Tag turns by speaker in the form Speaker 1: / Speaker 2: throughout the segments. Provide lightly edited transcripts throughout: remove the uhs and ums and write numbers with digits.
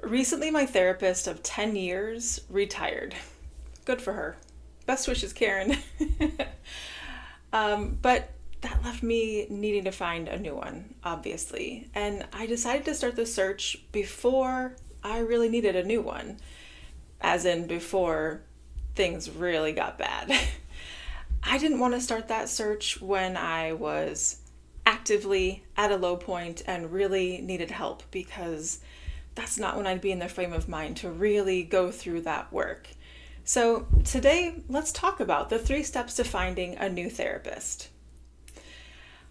Speaker 1: Recently, my therapist of 10 years retired. Good for her. Best wishes, Karen. But that left me needing to find a new one, obviously. And I decided to start the search before I really needed a new one, as in before things really got bad. I didn't want to start that search when I was actively at a low point and really needed help, because that's not when I'd be in the frame of mind to really go through that work. So today, let's talk about the 3 steps to finding a new therapist.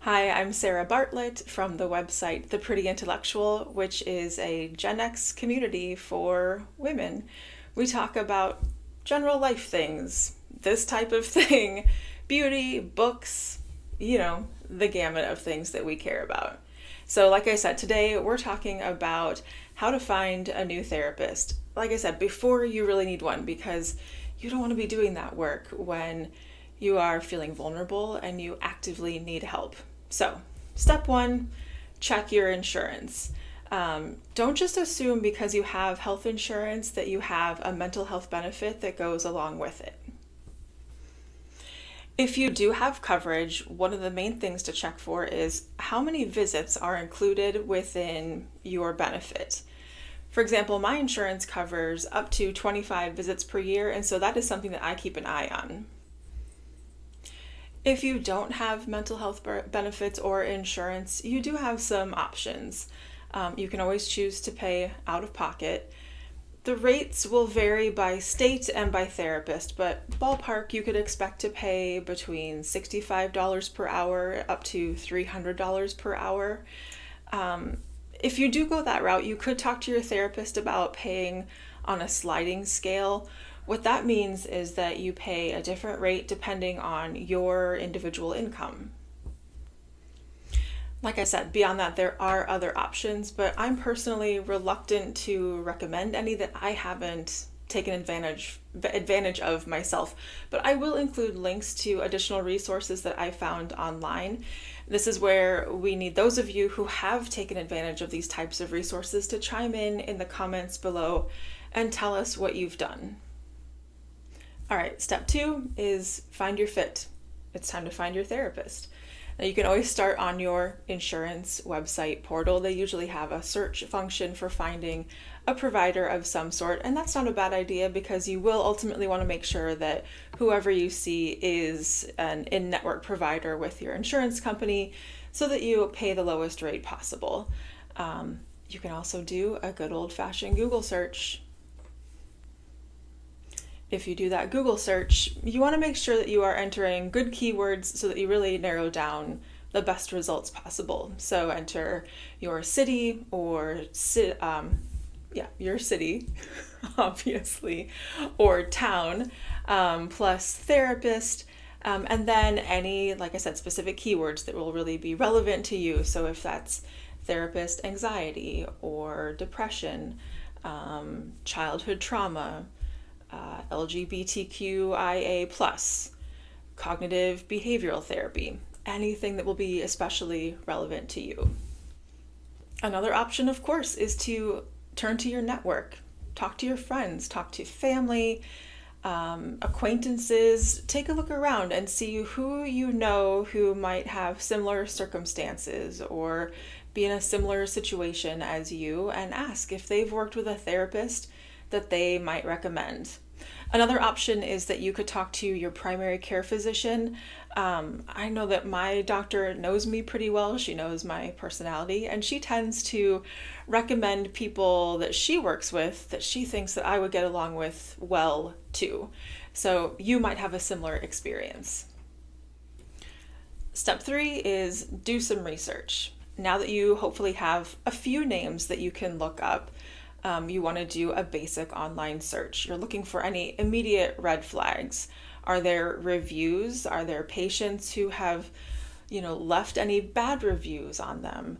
Speaker 1: Hi, I'm Sarah Bartlett from the website The Pretty Intellectual, which is a Gen X community for women. We talk about general life things, this type of thing, beauty, books, the gamut of things that we care about. So like I said, today we're talking about how to find a new therapist. Like I said, before you really need one, because you don't want to be doing that work when you are feeling vulnerable and you actively need help. So step 1, check your insurance. Don't just assume because you have health insurance that you have a mental health benefit that goes along with it. If you do have coverage, one of the main things to check for is how many visits are included within your benefit. For example, my insurance covers up to 25 visits per year, and so that is something that I keep an eye on. If you don't have mental health benefits or insurance, you do have some options. You can always choose to pay out of pocket. The rates will vary by state and by therapist, but ballpark, you could expect to pay between $65 per hour up to $300 per hour. If you do go that route, you could talk to your therapist about paying on a sliding scale. What that means is that you pay a different rate depending on your individual income. Like I said, beyond that, there are other options, but I'm personally reluctant to recommend any that I haven't taken advantage of myself. But I will include links to additional resources that I found online. This is where we need those of you who have taken advantage of these types of resources to chime in the comments below and tell us what you've done. All right, step 2 is find your fit. It's time to find your therapist. Now, you can always start on your insurance website portal. They usually have a search function for finding a provider of some sort, and that's not a bad idea because you will ultimately want to make sure that whoever you see is an in-network provider with your insurance company so that you pay the lowest rate possible. You can also do a good old-fashioned Google search. If you do that Google search, you want to make sure that you are entering good keywords so that you really narrow down the best results possible. So enter your city or your city, obviously, or town, plus therapist, and then any, like I said, specific keywords that will really be relevant to you. So if that's therapist anxiety or depression, childhood trauma, LGBTQIA+, cognitive behavioral therapy, anything that will be especially relevant to you. Another option, of course, is to turn to your network. Talk to your friends, talk to family, acquaintances. Take a look around and see who you know who might have similar circumstances or be in a similar situation as you, and ask if they've worked with a therapist that they might recommend. Another option is that you could talk to your primary care physician. I know that my doctor knows me pretty well. She knows my personality, and she tends to recommend people that she works with that she thinks that I would get along with well too. So you might have a similar experience. Step 3 is do some research. Now that you hopefully have a few names that you can look up, you want to do a basic online search. You're looking for any immediate red flags. Are there reviews? Are there patients who have, left any bad reviews on them?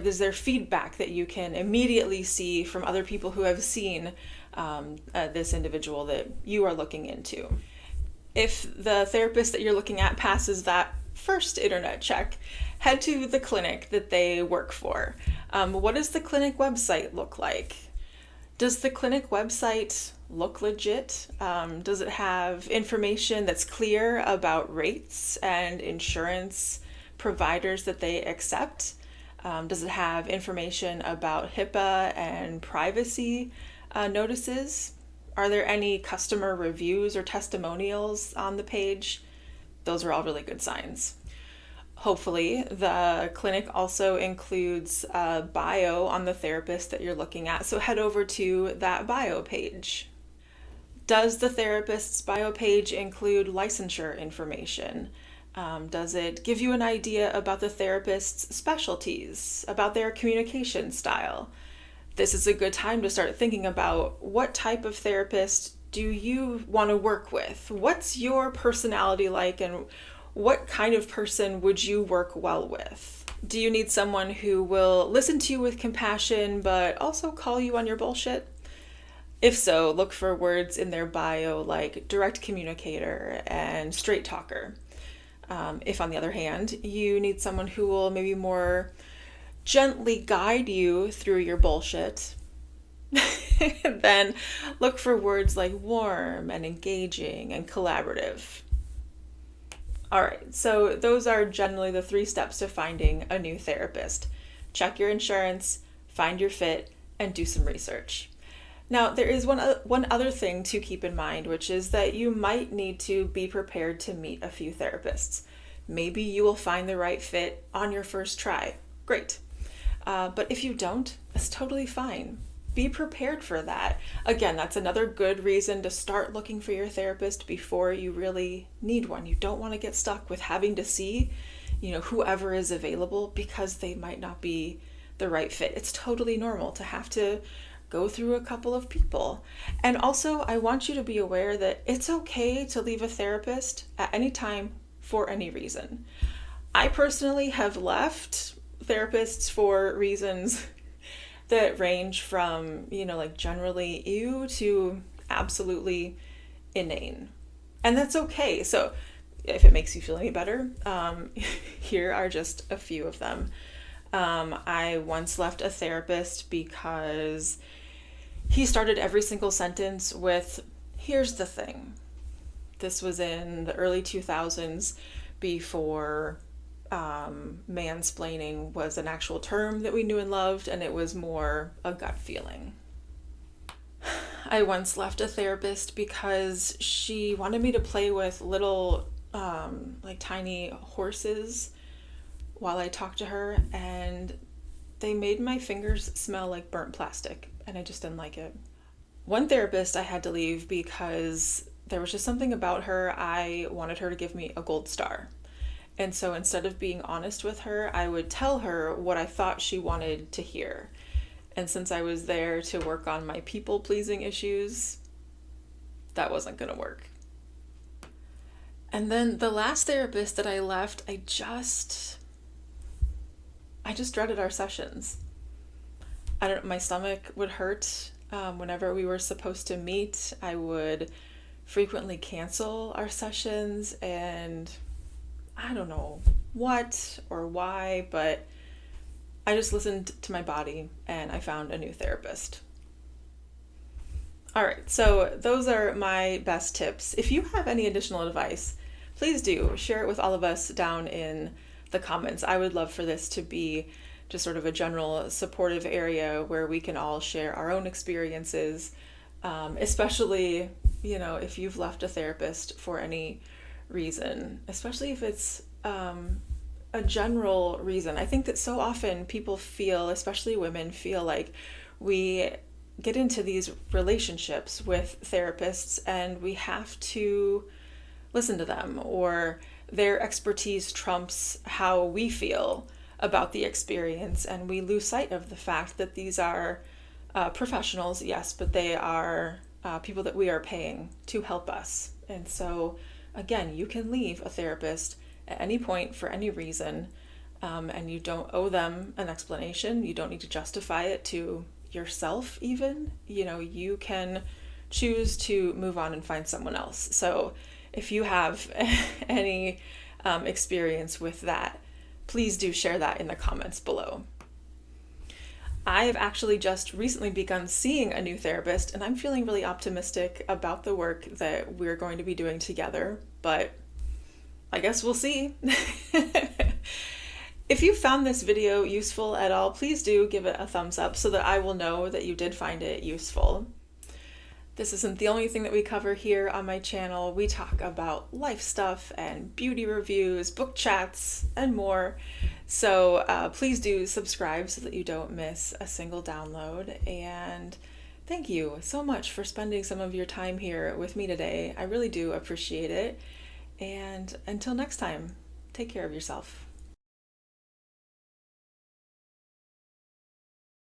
Speaker 1: Is there feedback that you can immediately see from other people who have seen this individual that you are looking into? If the therapist that you're looking at passes that first internet check, head to the clinic that they work for. What does the clinic website look like? Does the clinic website look legit? Does it have information that's clear about rates and insurance providers that they accept? Does it have information about HIPAA and privacy notices? Are there any customer reviews or testimonials on the page? Those are all really good signs. Hopefully, the clinic also includes a bio on the therapist that you're looking at, so head over to that bio page. Does the therapist's bio page include licensure information? Does it give you an idea about the therapist's specialties, about their communication style? This is a good time to start thinking about what type of therapist do you want to work with? What's your personality like, and what kind of person would you work well with? Do you need someone who will listen to you with compassion but also call you on your bullshit? If so, look for words in their bio like direct communicator and straight talker. If, on the other hand, you need someone who will maybe more gently guide you through your bullshit, then look for words like warm and engaging and collaborative. All right, so those are generally the 3 steps to finding a new therapist. Check your insurance, find your fit, and do some research. Now, there is one other thing to keep in mind, which is that you might need to be prepared to meet a few therapists. Maybe you will find the right fit on your first try. Great. But if you don't, it's totally fine. Be prepared for that. Again, that's another good reason to start looking for your therapist before you really need one. You don't want to get stuck with having to see, whoever is available because they might not be the right fit. It's totally normal to have to go through a couple of people. And also, I want you to be aware that it's okay to leave a therapist at any time for any reason. I personally have left therapists for reasons that range from, generally ew to absolutely inane. And that's okay. So if it makes you feel any better, here are just a few of them. I once left a therapist because he started every single sentence with, "Here's the thing." This was in the early 2000s, before mansplaining was an actual term that we knew and loved, and it was more a gut feeling. I once left a therapist because she wanted me to play with little tiny horses while I talked to her, and they made my fingers smell like burnt plastic, and I just didn't like it. One therapist I had to leave because there was just something about her. I wanted her to give me a gold star. And so instead of being honest with her, I would tell her what I thought she wanted to hear. And since I was there to work on my people-pleasing issues, that wasn't going to work. And then the last therapist that I left, I just dreaded our sessions. My stomach would hurt whenever we were supposed to meet. I would frequently cancel our sessions, and I don't know what or why, but I just listened to my body and I found a new therapist. All right, so those are my best tips. If you have any additional advice, please do share it with all of us down in the comments. I would love for this to be just sort of a general supportive area where we can all share our own experiences, especially, if you've left a therapist for any reason, especially if it's a general reason. I think that so often people feel, especially women, feel like we get into these relationships with therapists and we have to listen to them, or their expertise trumps how we feel about the experience, and we lose sight of the fact that these are professionals, yes, but they are people that we are paying to help us. And so again, you can leave a therapist at any point for any reason, and you don't owe them an explanation. You don't need to justify it to yourself even. You can choose to move on and find someone else. So if you have any experience with that, please do share that in the comments below. I've actually just recently begun seeing a new therapist, and I'm feeling really optimistic about the work that we're going to be doing together, but I guess we'll see. If you found this video useful at all, please do give it a thumbs up so that I will know that you did find it useful. This isn't the only thing that we cover here on my channel. We talk about life stuff and beauty reviews, book chats, and more. So please do subscribe so that you don't miss a single download. And thank you so much for spending some of your time here with me today. I really do appreciate it. And until next time, take care of yourself.